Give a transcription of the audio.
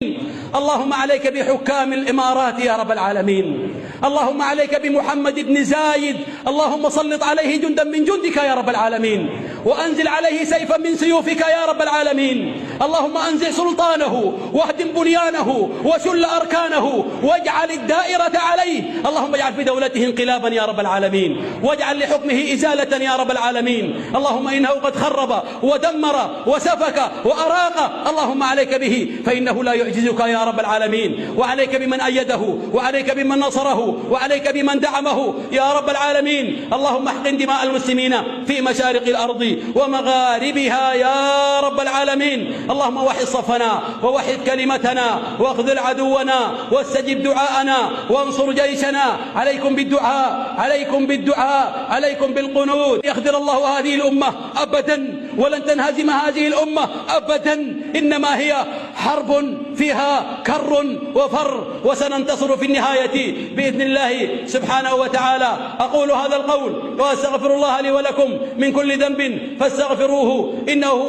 اللهم عليك بحكام الإمارات يا رب العالمين. اللهم عليك بمحمد بن زايد، اللهم سلط عليه جندا من جندك يا رب العالمين، وأنزل عليه سيفا من سيوفك يا رب العالمين. اللهم أنزل سلطانه واهدم بنيانه وشل أركانه واجعل الدائرة عليه. اللهم اجعل في دولته انقلابا يا رب العالمين، واجعل لحكمه إزالة يا رب العالمين. اللهم إنه قد خرب ودمر وسفك وأراق، اللهم عليك به فإنه لا يعجزك يا رب العالمين. وعليك بمن أيده، وعليك بمن نصره، وعليك بمن دعمه يا رب العالمين. اللهم احقن دماء المسلمين في مشارق الأرض ومغاربها يا رب العالمين. اللهم وحد صفنا ووحد كلمتنا واخذل عدونا واستجب دعاءنا وانصر جيشنا. عليكم بالدعاء، عليكم بالدعاء، عليكم بالقنوت. يخذل الله هذه الأمة أبدا، ولن تنهزم هذه الأمة أبدا. إنما هي حرب فيها كر وفر، وسننتصر في النهاية بإذن الله سبحانه وتعالى. أقول هذا القول وأستغفر الله لي ولكم من كل ذنب فاستغفروه إنه